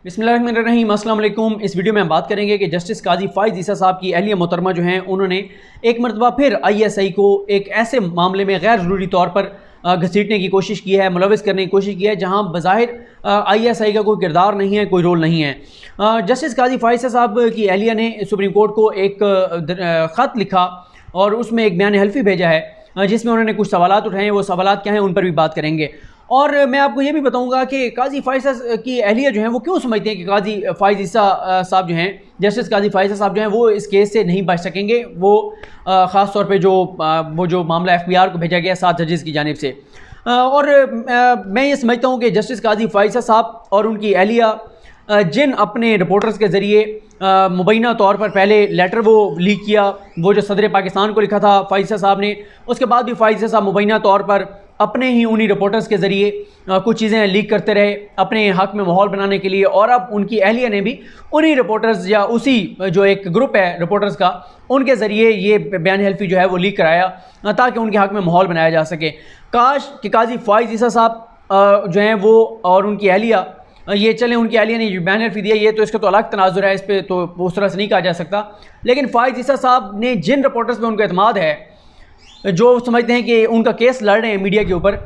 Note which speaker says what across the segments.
Speaker 1: बिस्मिल्लाहिर्रहमानिर्रहीम, अस्सलाम वालेकुम। इस वीडियो में हम बात करेंगे कि जस्टिस काजी फ़ाइज़ ईसा साहब की अहलिया मोहतरमा जो हैं उन्होंने एक मरतबा फिर ISI को एक ऐसे मामले में गैर ज़रूरी तौर पर घसीटने की कोशिश की है, मुलविस करने की कोशिश की है जहां बज़ाहिर ISI का कोई किरदार नहीं है, कोई रोल नहीं है। जस्टिस काजी फ़ाइज़ ईसा साहब की अहलिया ने सुप्रीम कोर्ट को एक ख़त लिखा और उसमें एक बयान हल्फी भेजा है जिसमें उन्होंने कुछ सवालात उठाए हैं। वो सवालात क्या हैं उन पर भी बात करेंगे। और मैं आपको ये भी बताऊंगा कि काजी फ़ाइज़ की अहलिया जो है वो क्यों समझते हैं कि काजी फ़ाइज़ ईसा साहब जो हैं, जस्टिस काजी फ़ाइज़ ईसा साहब जो हैं वो इस केस से नहीं बच सकेंगे। वो ख़ास तौर पे जो मामला FBR को भेजा गया 7 जजेस की जानिब से। और मैं ये समझता हूँ कि जस्टिस काजी फ़ाइज़ ईसा साहब और उनकी अहलिया जिन अपने रिपोर्टर्स के ज़रिए मुबैना तौर पर पहले लेटर वो लीक किया, वो जो सदर पाकिस्तान को लिखा था फ़ाइज़ ईसा साहब ने, उसके बाद भी फ़ाइज़ ईसा साहब मुबैना तौर पर अपने ही उन्हीं रिपोर्टर्स के ज़रिए कुछ चीज़ें लीक करते रहे अपने हक़ में माहौल बनाने के लिए। और अब उनकी अहलिया ने भी उन्हीं रिपोर्टर्स या उसी जो एक ग्रुप है रिपोर्टर्स का, उनके ज़रिए ये बयान हल्फी जो है वो लीक कराया ताकि उनके हक़ में माहौल बनाया जा सके। काश कि काजी फ़ाइज़ ईसा साहब जो हैं वो और उनकी अहलिया ये चलें, उनकी अहलिया ने बयान हल्फी दिया, ये तो इसका तो अलग तनाजुर है, इस पर तो उस तरह से नहीं कहा जा सकता। लेकिन फ़ाइज़ ईसा साहब ने जिन रिपोर्टर्स पर उनका एतमाद है, जो समझते हैं कि उनका केस लड़ रहे हैं मीडिया के ऊपर,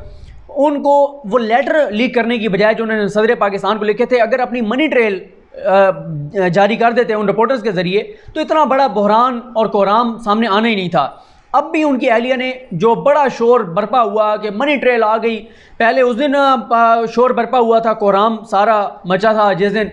Speaker 1: उनको वो लेटर लीक करने की बजाय जो उन्होंने सदर पाकिस्तान को लिखे थे, अगर अपनी मनी ट्रेल जारी कर देते हैं उन रिपोर्टर्स के ज़रिए तो इतना बड़ा बहरान और कोहराम सामने आना ही नहीं था। अब भी उनकी अहलिया ने जो बड़ा शोर बरपा हुआ कि मनी ट्रेल आ गई, पहले उस दिन शोर बरपा हुआ था, कोहराम सारा मचा था जिस दिन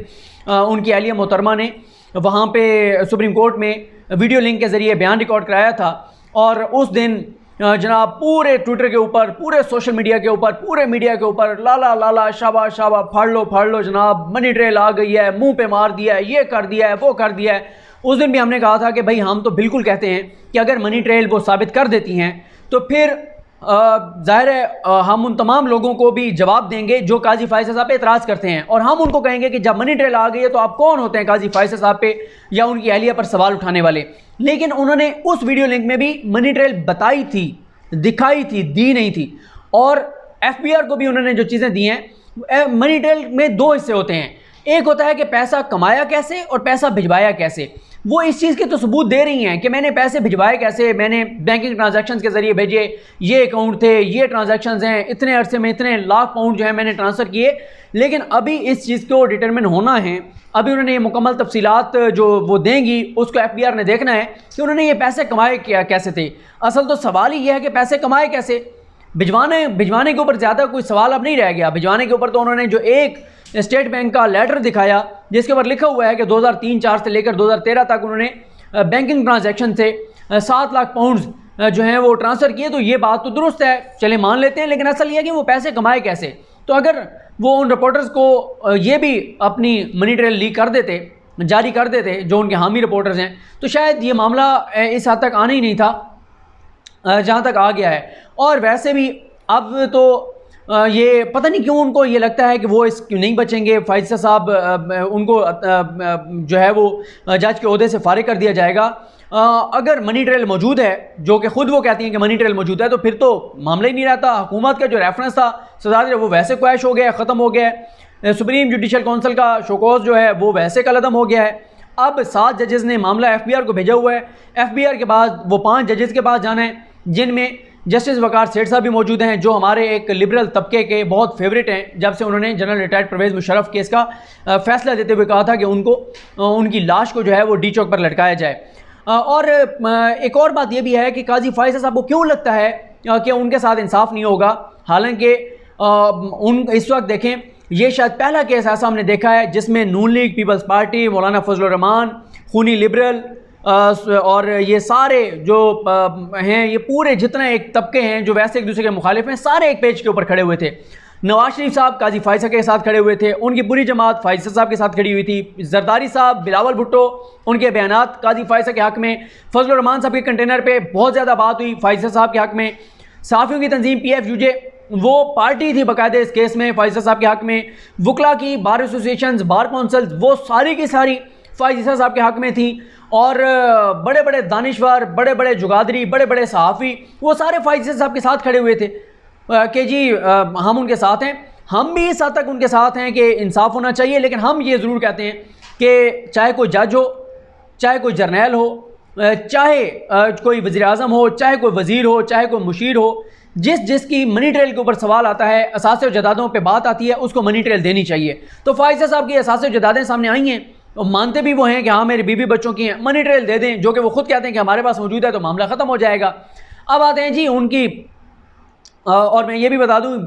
Speaker 1: उनकी अहलिया मोहतरमा ने वहाँ पे सुप्रीम कोर्ट में वीडियो लिंक के ज़रिए बयान रिकॉर्ड कराया था। और उस दिन जनाब पूरे ट्विटर के ऊपर, पूरे सोशल मीडिया के ऊपर, पूरे मीडिया के ऊपर लाला लाला शाबा शाबा फाड़ लो जनाब, मनी ट्रेल आ गई है, मुंह पे मार दिया है, ये कर दिया है, वो कर दिया है। उस दिन भी हमने कहा था कि भाई हम तो बिल्कुल कहते हैं कि अगर मनी ट्रेल वो साबित कर देती हैं तो फिर ज़ाहिर है हम उन तमाम लोगों को भी जवाब देंगे जो काजी फ़ाइज़ साहब पे एतराज़ करते हैं, और हम उनको कहेंगे कि जब मनी ट्रेल आ गई है तो आप कौन होते हैं काजी फ़ाइज़ साहब पे या उनकी अहलिया पर सवाल उठाने वाले। लेकिन उन्होंने उस वीडियो लिंक में भी मनी ट्रेल बताई थी, दिखाई थी, दी नहीं थी। और FBR को भी उन्होंने जो चीज़ें दी हैं, मनी ट्रेल में दो हिस्से होते हैं, एक होता है कि पैसा कमाया कैसे और पैसा भिजवाया कैसे। वो इस चीज़ के तो सबूत दे रही हैं कि मैंने पैसे भिजवाए कैसे, मैंने बैंकिंग ट्रांजैक्शंस के ज़रिए भेजे, ये अकाउंट थे, ये ट्रांजैक्शंस हैं, इतने अरसे में इतने लाख पाउंड जो है मैंने ट्रांसफ़र किए। लेकिन अभी इस चीज़ को डिटरमिन होना है, अभी उन्होंने ये मुकम्मल तफसीलात जो वो देंगी उसको FBR ने देखना है कि उन्होंने ये पैसे कमाए कैसे थे। असल तो सवाल ही यह है कि पैसे कमाए कैसे। भिजवाने के ऊपर ज़्यादा कोई सवाल अब नहीं रह गया। भिजवाने के ऊपर तो उन्होंने जो एक स्टेट बैंक का लेटर दिखाया जिसके ऊपर लिखा हुआ है कि 2003-04 से लेकर 2013 तक उन्होंने बैंकिंग ट्रांजैक्शन से 7 लाख पाउंड जो हैं वो ट्रांसफ़र किए, तो ये बात तो दुरुस्त है, चले मान लेते हैं। लेकिन असल ये है कि वो पैसे कमाए कैसे। तो अगर वो उन रिपोर्टर्स को ये भी अपनी मनी ट्रेल लीक कर देते, जारी कर देते, जो उनके हामी रिपोर्टर्स हैं, तो शायद ये मामला इस हद तक आना ही नहीं था जहाँ तक आ गया है। और वैसे भी अब तो ये पता नहीं क्यों उनको ये लगता है कि वो इस नहीं बचेंगे। फ़ाइज़ साहब उनको जो है वो जज के ओहदे से फारिग कर दिया जाएगा। अगर मनी ट्रेल मौजूद है, जो कि ख़ुद वो कहती हैं कि मनी ट्रेल मौजूद है, तो फिर तो मामला ही नहीं रहता। हुकूमत का जो रेफरेंस था सदारत वो वैसे क्वैश हो गया, ख़त्म हो गया है। सुप्रीम जुडिशल काउंसिल का शोकॉज जो है वो वैसे कलअदम हो गया है। अब 7 जजेस ने मामला FBR को भेजा हुआ है। FBR के बाद वो 5 जजेस के पास जाना है, जिनमें जस्टिस वकार सेठ साहब भी मौजूद हैं, जो हमारे एक लिबरल तबके के बहुत फेवरेट हैं। जब से उन्होंने general retired Pervez Musharraf case का फैसला देते हुए कहा था कि उनकी लाश को जो है वो D चौक पर लटकाया जाए। और एक और बात यह भी है कि काजी फ़ाइज़ साहब को क्यों लगता है कि उनके साथ इंसाफ नहीं होगा। हालांकि इस वक्त देखें, ये शायद पहला केस ऐसा हमने देखा है जिसमें नून लीग, पीपल्स पार्टी, मौलाना फजलुर रहमान, खूनी लिबरल और ये सारे जो हैं, ये पूरे जितने एक तबके हैं जो वैसे एक दूसरे के मुखालिफ हैं, सारे एक पेज के ऊपर खड़े हुए थे। नवाज शरीफ साहब काजी फ़ाइज़ के साथ खड़े हुए थे, उनकी पूरी जमात फ़ाइज़ साहब के साथ खड़ी हुई थी। जरदारी साहब, बिलावल भुट्टो, उनके बयानात काजी फ़ाइज़ के हक़ में, फजलुर रहमान साहब के कंटेनर पे बहुत ज़्यादा बात हुई फ़ाइज़ साहब के हक़ में। सहाफ़ियों की तंजीम PFUJ वो पार्टी थी बाकायदे इस केस में फ़ाइज़ साहब के हक़ में। वकला की बार एसोसिएशन, बार काउंसिल, वो सारी की सारी फ़ाइज़ साहब के हक़ में थी। और बड़े बड़े दानिश्वर, बड़े बड़े जुगादरी, बड़े बड़े सहाफ़ी, वो सारे फ़ाइज़ साहब के साथ खड़े हुए थे कि जी हम उनके साथ हैं। हम भी इस हद तक उनके साथ हैं कि इंसाफ होना चाहिए, लेकिन हम ये ज़रूर कहते हैं कि चाहे कोई जज हो, चाहे कोई जर्नैल हो, चाहे कोई वज़ीर आज़म हो, चाहे कोई वज़ीर हो, चाहे कोई मुशीर हो, जिसकी मनी ट्रेल के ऊपर सवाल आता है, असासे और जदादों पे बात आती है, उसको मनी ट्रेल देनी चाहिए। तो फ़ाइज़ साहब की असासे और जदादें सामने आई हैं और मानते भी वो हैं कि हाँ मेरी बीवी बच्चों की हैं, मनी ट्रेल दे दें, जो कि वो खुद कहते हैं कि हमारे पास मौजूद है, तो मामला ख़त्म हो जाएगा। अब आते हैं जी उनकी, और मैं ये भी बता दूँ,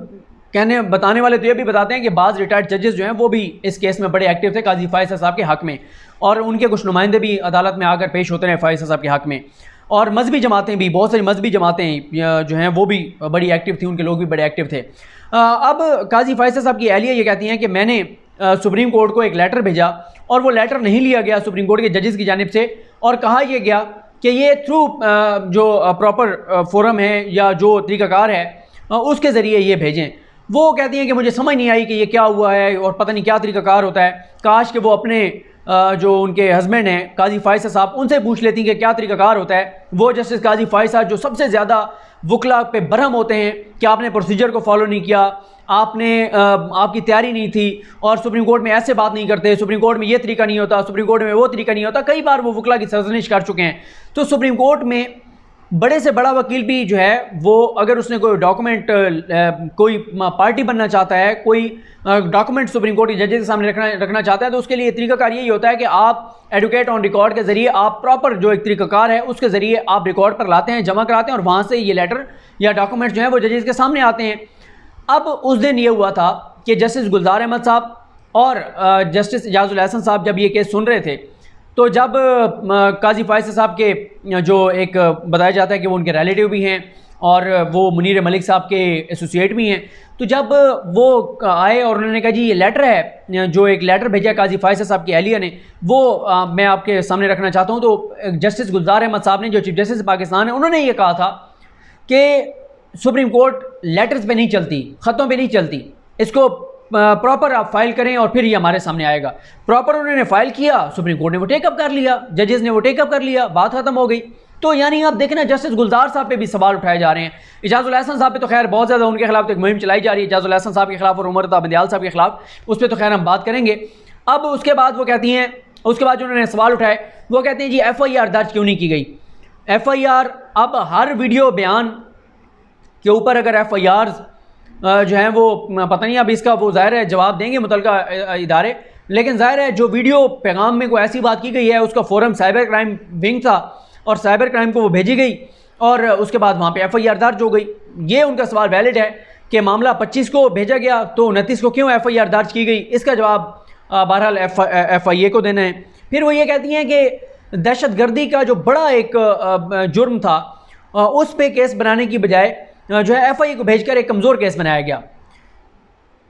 Speaker 1: बताने वाले तो ये भी बताते हैं कि बाज़ रिटायर्ड जजेस जो हैं वो भी इस केस में बड़े एक्टिव थे काजी फ़ाइज़ साहब के हक़ में, और उनके कुछ नुमाइंदे भी अदालत में आकर पेश होते हैं फ़ाइज़ साहब के हक़ में। और मजहबी जमातें भी, बहुत सारी मजहबी जमातें जो हैं वो भी बड़ी एक्टिव थी, उनके लोग भी बड़े एक्टिव थे। अब काजी फ़ाइज़ साहब की अहलिया ये कहती हैं कि मैंने सुप्रीम कोर्ट को एक लेटर भेजा और वो लेटर नहीं लिया गया सुप्रीम कोर्ट के जजेस की जानिब से, और कहा यह गया कि ये थ्रू जो प्रॉपर फोरम है या जो तरीक़ाकार है उसके ज़रिए ये भेजें। वो कहती हैं कि मुझे समझ नहीं आई कि ये क्या हुआ है और पता नहीं क्या तरीक़ाकार होता है, काश कि वो अपने जो उनके हस्बैंड हैं काजी फ़ाइज़ साहब, उनसे पूछ लेती कि क्या तरीक़ाकार होता है। वो जस्टिस काजी फ़ाइज़ साहब जो सबसे ज़्यादा वकला पे बरहम होते हैं कि आपने प्रोसीजर को फॉलो नहीं किया, आपकी तैयारी नहीं थी, और सुप्रीम कोर्ट में ऐसे बात नहीं करते, सुप्रीम कोर्ट में ये तरीका नहीं होता, सुप्रीम कोर्ट में वो तरीका नहीं होता। कई बार वो वकला की सरजनिश कर चुके हैं। तो सुप्रीम कोर्ट में बड़े से बड़ा वकील भी जो है वो अगर उसने कोई डॉक्यूमेंट, कोई पार्टी बनना चाहता है, कोई डॉक्यूमेंट सुप्रीम कोर्ट के जजेस के सामने रखना चाहता है, तो उसके लिए तरीकाकार यही होता है कि आप एडवोकेट ऑन रिकॉर्ड के ज़रिए आप प्रॉपर जो एक तरीकाकार है उसके ज़रिए आप रिकॉर्ड पर लाते हैं, जमा कराते हैं, और वहाँ से ये लेटर या डॉक्यूमेंट जो है वो जजेस के सामने आते हैं। अब उस दिन ये हुआ था कि जस्टिस गुलजार अहमद साहब और जस्टिस एजाजुल अहसन साहब जब ये केस सुन रहे थे, तो जब काजी फ़ाइज़ साहब के जो एक बताया जाता है कि वो उनके रिलेटिव भी हैं और वो मुनीर मलिक साहब के एसोसिएट भी हैं, तो जब वो आए और उन्होंने कहा जी ये लेटर है, जो एक लेटर भेजा काजी फ़ाइज़ साहब की अहलिया ने, वो मैं आपके सामने रखना चाहता हूँ। तो जस्टिस गुलजार अहमद साहब ने, जो चीफ जस्टिस पाकिस्तान है, उन्होंने ये कहा था कि सुप्रीम कोर्ट लेटर्स पे नहीं चलती, ख़तों पे नहीं चलती, इसको प्रॉपर आप फाइल करें और फिर ये हमारे सामने आएगा। प्रॉपर उन्होंने फाइल किया, सुप्रीम कोर्ट ने वो टेकअप कर लिया, जजेस ने वो टेकअप कर लिया, बात खत्म हो गई। तो यानी आप देखें ना, जस्टिस गुलजार साहब पे भी सवाल उठाए जा रहे हैं। एजाजुल अहसन साहब पे तो खैर बहुत ज़्यादा उनके खिलाफ तो एक मुहिम चलाई जा रही है, एजाजुल अहसन साहब के खिलाफ और उमर बंदियाल साहब के खिलाफ, उस पर तो खैर हम बात करेंगे। अब उसके बाद वो कहती हैं, उसके बाद जो उन्होंने सवाल उठाए वो कहते हैं जी FIR दर्ज क्यों नहीं की गई। FIR, अब हर वीडियो बयान के ऊपर अगर FIR जो हैं वो पता नहीं, अब इसका वो ज़ाहिर है जवाब देंगे मुतल्लिका इदारे, लेकिन ज़ाहिर है जो वीडियो पैगाम में कोई ऐसी बात की गई है उसका फ़ौरन साइबर क्राइम विंग था और साइबर क्राइम को वो भेजी गई और उसके बाद वहाँ पे FIR दर्ज हो गई। ये उनका सवाल वैलिड है कि मामला 25 को भेजा गया तो 29 को क्यों FIR दर्ज की गई, इसका जवाब बहरहाल FIA को देना है। फिर वो ये कहती हैं कि दहशत गर्दी का जो बड़ा एक जुर्म था उस पर केस बनाने की बजाय जो है FIA को भेजकर एक कमज़ोर केस बनाया गया।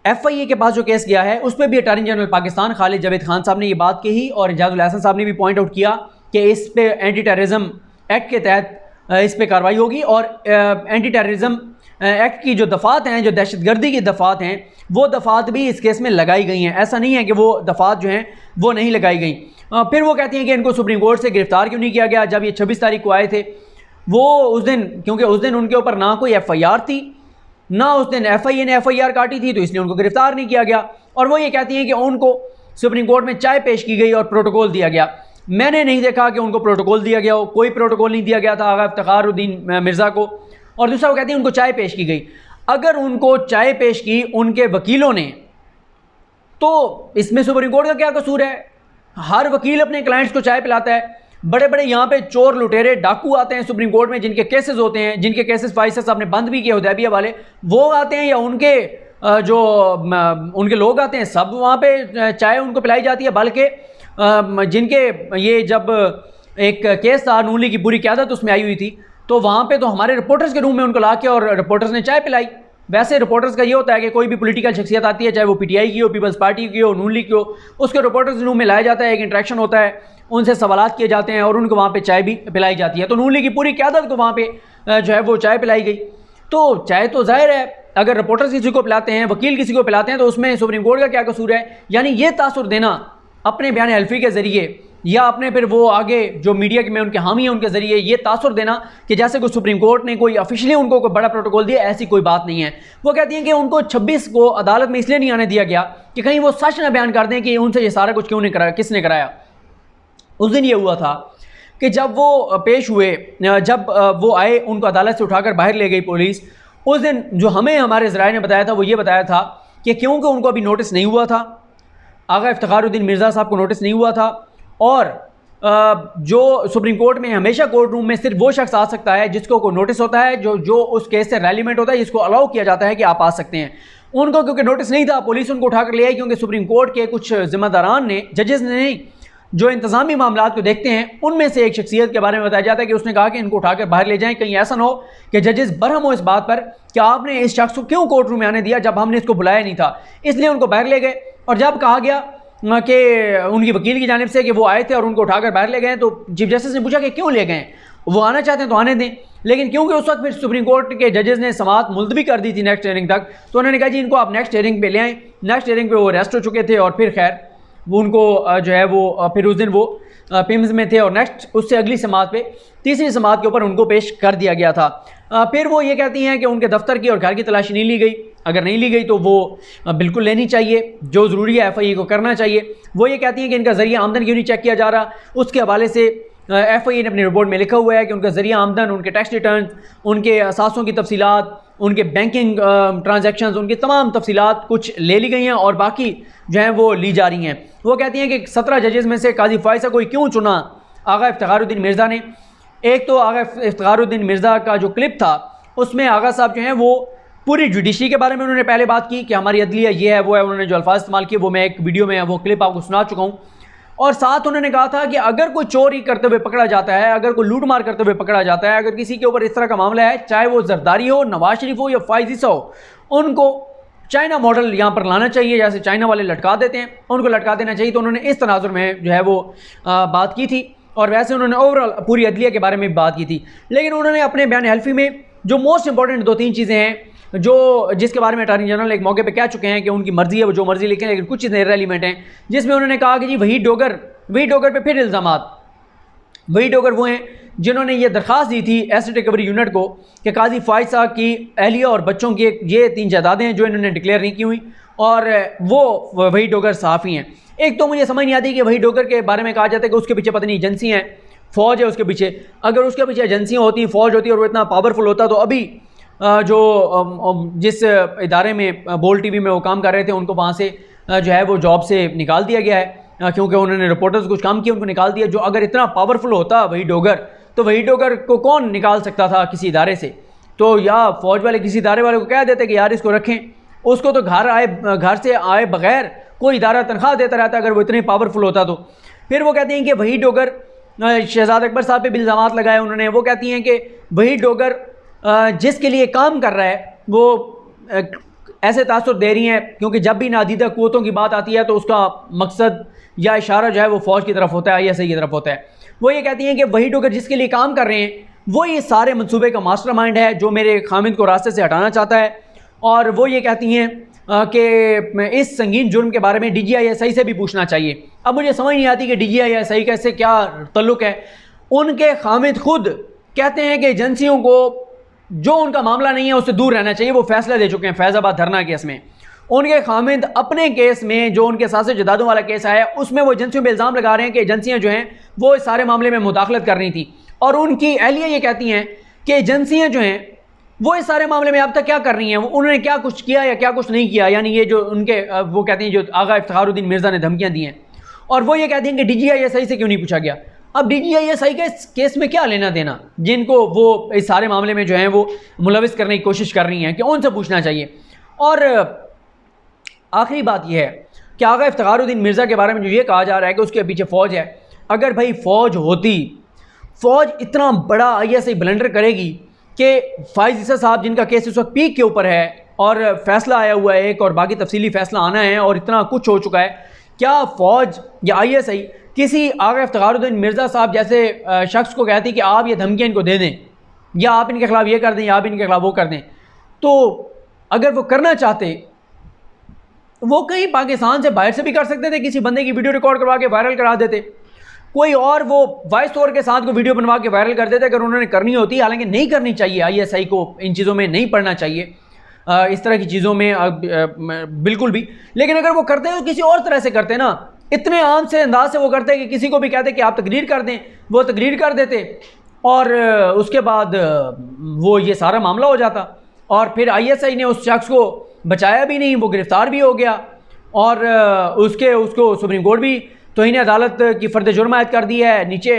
Speaker 1: FIA के पास जो केस गया है उस पर भी अटॉर्नी जनरल पाकिस्तान खालिद जावेद खान साहब ने ये बात कही और एजाजुल अहसन साहब ने भी पॉइंट आउट किया कि इस पे एंटी टेररिज्म एक्ट के तहत इस पे कार्रवाई होगी और एंटी टेररिज्म एक्ट की जो दफ़ात हैं, जो दहशतगर्दी की दफ़ात हैं, वो दफ़ात भी इस केस में लगाई गई हैं। ऐसा नहीं है कि वो दफ़ात जो हैं वो नहीं लगाई गई। फिर वो कहती हैं कि इनको सुप्रीम कोर्ट से गिरफ़्तार क्यों नहीं किया गया जब ये 26 तारीख को आए थे। वो उस दिन, क्योंकि उस दिन उनके ऊपर ना कोई FIR थी, ना उस दिन FIA ने FIR काटी थी, तो इसलिए उनको गिरफ्तार नहीं किया गया। और वो ये कहती हैं कि उनको सुप्रीम कोर्ट में चाय पेश की गई और प्रोटोकॉल दिया गया। मैंने नहीं देखा कि उनको प्रोटोकॉल दिया गया हो, कोई प्रोटोकॉल नहीं दिया गया था आगा इफ्तिखारुद्दीन मिर्ज़ा को। और दूसरा वो कहती हैं उनको चाय पेश की गई। अगर उनको चाय पेश की उनके वकीलों ने, तो इसमें सुप्रीम कोर्ट का क्या कसूर है? हर वकील अपने क्लाइंट्स को चाय पिलाता है। बड़े बड़े यहाँ पे चोर लुटेरे डाकू आते हैं सुप्रीम कोर्ट में, जिनके केसेस होते हैं, जिनके केसेस फ़ाइज़ साहब ने बंद भी किए हुदैबिया वाले, वो आते हैं या उनके जो उनके लोग आते हैं, सब वहाँ पे चाय उनको पिलाई जाती है। बल्कि जिनके ये जब एक केस था नून लीग की पूरी क़यादत उसमें आई हुई थी, तो वहाँ पे तो हमारे रिपोर्टर्स के रूम में उनको ला के और रिपोर्टर्स ने चाय पिलाई। वैसे रिपोर्टर्स का ये होता है कि कोई भी पॉलिटिकल शख्सियत आती है, चाहे वो PTI की हो, पीपल्स पार्टी की हो, नून लीग की हो, उसके रिपोर्टर्स रूम में लाया जाता है, एक इंटरेक्शन होता है, उनसे सवालात किए जाते हैं और उनको वहाँ पे चाय भी पिलाई जाती है। तो नून लीग की पूरी क़यादत को वहाँ पे जो है वो चाय पिलाई गई। तो चाय तो ज़ाहिर है अगर रिपोर्टर्स किसी को पिलाते हैं, वकील किसी को पिलाते हैं, तो उसमें सुप्रीम कोर्ट का क्या कसूर है? यानी ये तासुर देना अपने बयान हल्फी के ज़रिए या आपने फिर वो आगे जो मीडिया के में उनके हामी हैं उनके ज़रिए ये तासुर देना कि जैसे कोई सुप्रीम कोर्ट ने कोई ऑफिशियली उनको कोई बड़ा प्रोटोकॉल दिया, ऐसी कोई बात नहीं है। वो कहती हैं कि उनको 26 को अदालत में इसलिए नहीं आने दिया गया कि कहीं वो सच न बयान कर दें कि उनसे ये सारा कुछ क्यों नहीं कराया, किसने कराया। उस दिन ये हुआ था कि जब वो पेश हुए, जब वो आए, उनको अदालत से उठाकर बाहर ले गई पुलिस। उस दिन जो हमें हमारे ज़राए ने बताया था वो ये बताया था कि क्योंकि उनको अभी नोटिस नहीं हुआ था, आगा इफ्तिखारुद्दीन मिर्ज़ा साहब को नोटिस नहीं हुआ था, और जो सुप्रीम कोर्ट में हमेशा कोर्ट रूम में सिर्फ वो शख्स आ सकता है जिसको कोई नोटिस होता है, जो उस केस से रेलिवेंट होता है, जिसको अलाउ किया जाता है कि आप आ सकते हैं। उनको क्योंकि नोटिस नहीं था, पुलिस उनको उठाकर ले आई, क्योंकि सुप्रीम कोर्ट के कुछ जिम्मेदारान ने, जजेस ने नहीं, जो इंतजामी मामलात को देखते हैं, उनमें से एक शख्सियत के बारे में बताया जाता है कि उसने कहा कि इनको उठाकर बाहर ले जाएं, कहीं ऐसा ना हो कि जजेस बरहम हो इस बात पर कि आपने इस शख्स को क्यों कोर्ट रूम में आने दिया जब हमने इसको बुलाया नहीं था। इसलिए उनको बाहर ले गए, और जब कहा गया कि उनकी वकील की जानिब से कि वो आए थे और उनको उठाकर बाहर ले गए, तो चीफ जस्टिस ने पूछा कि क्यों ले गए, वो आना चाहते हैं तो आने दें। लेकिन क्योंकि उस वक्त फिर सुप्रीम कोर्ट के जजेस ने समाअत मुलतवी कर दी थी नेक्स्ट हियरिंग तक, तो उन्होंने कहा जी इनको आप नेक्स्ट हियरिंग पे ले आएँ। नेक्स्ट हियरिंग पे वो अरेस्ट हो चुके थे, और फिर खैर वो उनको जो है वो फिर उस दिन वो पिम्स में थे, और नेक्स्ट उससे अगली समाअत पे, तीसरी समाअत के ऊपर उनको पेश कर दिया गया था। फिर वो ये कहती हैं कि उनके दफ्तर की और घर की तलाशी नहीं ली गई। अगर नहीं ली गई तो वो बिल्कुल लेनी चाहिए, जो ज़रूरी है FIA को करना चाहिए। वो ये कहती हैं कि इनका ज़रिया आमदन क्यों नहीं चेक किया जा रहा। उसके हवाले से FIA ने अपनी रिपोर्ट में लिखा हुआ है कि उनका ज़रिया आमदन, उनके टैक्स रिटर्न, उनके असासों की तफसीलात, उनके बैंकिंग ट्रांजैक्शंस, उनकी तमाम तफसीलात कुछ ले ली गई हैं और बाकी जो हैं वो ली जा रही हैं। वो कहती हैं कि 17 जजेस में से काजी फायज़ा कोई क्यों चुना आगा इफ्तिखारुद्दीन मिर्ज़ा ने। एक तो आगा इफ्तिखारुद्दीन मिर्ज़ा का जो क्लिप था उसमें आगा साहब जो हैं वो पूरी जुडिशरी के बारे में उन्होंने पहले बात की कि हमारी अदलिया ये है वो है, उन्होंने जो अल्फाज इस्तेमाल किए वो मैं एक वीडियो में वो क्लिप आपको सुना चुका हूँ। और साथ उन्होंने कहा था कि अगर कोई चोरी करते हुए पकड़ा जाता है, अगर कोई लूट मार करते हुए पकड़ा जाता है, अगर किसी के ऊपर इस तरह का मामला है, चाहे वो जरदारी हो, नवाज शरीफ हो या फायज़ ईसा हो, उनको चाइना मॉडल यहाँ पर लाना चाहिए, जैसे चाइना वाले लटका देते हैं, उनको लटका देना चाहिए। तो उन्होंने इस तनाजुर में जो है वो बात की थी, और वैसे उन्होंने ओवरऑल पूरी अदलिया के बारे में बात की थी। लेकिन उन्होंने अपने बयान हल्फी में जो मोस्ट इंपॉर्टेंट 2-3 चीज़ें हैं जिसके बारे में अटॉर्नी जनरल एक मौके पे कह चुके हैं कि उनकी मर्जी है, वो जो मर्जी लिखें, लेकिन कुछ चीज़ें इररेलेवेंट हैं, जिसमें उन्होंने कहा कि जी वही डोगर पे फिर इल्ज़ामात। वही डोगर वो हैं जिन्होंने ये दरख्वास्त दी थी एसेट रिकवरी यूनिट को कि काजी फायज़ साहब की अहलिया और बच्चों की ये 3 जायदादें हैं जो इन्होंने डिक्लेयर नहीं की हुई, और वो वही डोगर सहाफ़ी हैं। एक तो मुझे समझ नहीं आती कि वही डोगर के बारे में कहा जाता है कि उसके पीछे पता नहीं एजेंसी है, फ़ौज है उसके पीछे। अगर उसके पीछे एजेंसियाँ होती, फ़ौज होती और वो इतना पावरफुल होता तो अभी जो जिस इदारे में बोल TV में वो काम कर रहे थे उनको वहाँ से जो है वो जॉब से निकाल दिया गया है, क्योंकि उन्होंने रिपोर्टर्स कुछ काम किया, उनको निकाल दिया। जो अगर इतना पावरफुल होता वही डोगर, तो वही डोगर को कौन निकाल सकता था किसी इदारे से? तो या फ़ौज वाले किसी इदारे वाले को कह देते कि यार इसको रखें, उसको तो घर से आए बगैर कोई इदारा तनख्वाह देता रहता अगर वो इतने पावरफुल होता तो। फिर वो कहती हैं कि वही डोगर शहजाद अकबर साहब पे भी इल्ज़ामात लगाए उन्होंने। वो कहती हैं कि वही डोगर जिसके लिए काम कर रहा है वो ऐसे तासुर दे रही हैं, क्योंकि जब भी नादीदा क़ुव्वतों की बात आती है तो उसका मकसद या इशारा जो है वो फ़ौज की तरफ होता है, ISI की तरफ होता है। वो ये कहती हैं कि वही डोगर जिसके लिए काम कर रहे हैं वो ये सारे मंसूबे का मास्टरमाइंड है जो मेरे खामिद को रास्ते से हटाना चाहता है। और वो ये कहती हैं कि इस संगीन जुर्म के बारे में DGI-SI से भी पूछना चाहिए। अब मुझे समझ नहीं आती कि DGI-SI का इससे क्या तल्लुक़ है। उनके खामिद खुद कहते हैं कि एजेंसियों को जो उनका मामला नहीं है उससे दूर रहना चाहिए। वो फैसला दे चुके हैं फैज़ाबाद धरना केस में। उनके खामिद अपने केस में जो उनके साथ जदादों वाला केस आया उसमें वो एजेंसियों पर इल्ज़ाम लगा रहे हैं कि एजेंसियाँ जो हैं वो इस सारे मामले में मुदाखलत कर रही थी, और उनकी अहलिया ये कहती हैं कि एजेंसियाँ जो हैं वो इस सारे मामले में अब तक क्या कर रही हैं, उन्होंने क्या कुछ किया या क्या कुछ नहीं किया। यानी ये जो उनके वो कहते हैं जो आगा इफ्तिखारुद्दीन मिर्ज़ा ने धमकियाँ दी हैं, और वो ये कहती हैं कि DGI-SI से क्यों नहीं पूछा गया। अब DGI-SI के केस में क्या लेना देना, जिनको वो इस सारे मामले में जो है वो मुलविस करने की कोशिश कर रही हैं, कि उनसे पूछना चाहिए। और आखिरी बात यह है कि आगा इफ्तिखारुद्दीन मिर्ज़ा के बारे में जो ये कहा जा रहा है कि उसके पीछे फ़ौज है, अगर भाई फ़ौज होती, फ़ौज इतना बड़ा ISI ब्लंडर करेगी कि फायज़ ईसा साहब जिनका केस इस वक्त पीक के ऊपर है और फैसला आया हुआ है एक, और बाकी तफसीली फ़ैसला आना है, और इतना कुछ हो चुका है, क्या फ़ौज या ISI किसी आगा इफ्तिखारुद्दीन मिर्ज़ा साहब जैसे शख्स को कहती कि आप ये धमकियाँ इनको दे दें, या आप इनके ख़िलाफ़ ये कर दें, या आप इनके ख़िलाफ़ वो कर दें? तो अगर वो करना चाहते वो कहीं पाकिस्तान से बाहर से भी कर सकते थे, किसी बंदे की वीडियो रिकॉर्ड करवा के वायरल करा देते। कोई और वो वॉइस ओवर के साथ को वीडियो बनवा के वायरल कर देते अगर उन्होंने करनी होती, हालांकि नहीं करनी चाहिए। ISI को इन चीज़ों में नहीं पढ़ना चाहिए, इस तरह की चीज़ों में बिल्कुल भी। लेकिन अगर वो करते हैं तो किसी और तरह से करते ना, इतने आम से अंदाज से वो करते हैं कि किसी को भी कहते कि आप तकरीर कर दें, वो तकरीर कर देते और उसके बाद वो ये सारा मामला हो जाता। और फिर ISI ने उस शख्स को बचाया भी नहीं, वो गिरफ़्तार भी हो गया और उसको सुप्रीम कोर्ट भी तौहीन अदालत की फ़र्द जुर्म आयद कर दी है। नीचे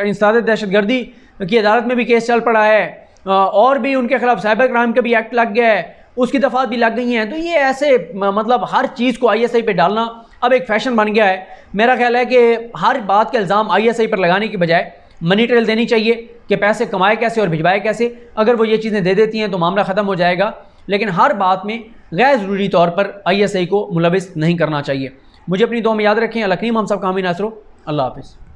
Speaker 1: इंसदाद दहशतगर्दी की अदालत में भी केस चल पड़ा है और भी उनके खिलाफ साइबर क्राइम का भी एक्ट लग गया है, उसकी दफ़ात भी लग गई हैं। तो ये ऐसे मतलब हर चीज़ को ISI पे डालना अब एक फ़ैशन बन गया है। मेरा ख्याल है कि हर बात का इल्ज़ाम ISI पर लगाने की बजाय मनी ट्रेल देनी चाहिए कि पैसे कमाए कैसे और भिजवाए कैसे। अगर वो ये चीज़ें दे देती हैं तो मामला ख़त्म हो जाएगा, लेकिन हर बात में गैर ज़रूरी तौर पर ISI को मुलविस नहीं करना चाहिए। मुझे अपनी दुआ में याद रखें। अल्लाह करीम हम सब का आमीन। अल्लाह हाफ़िज़।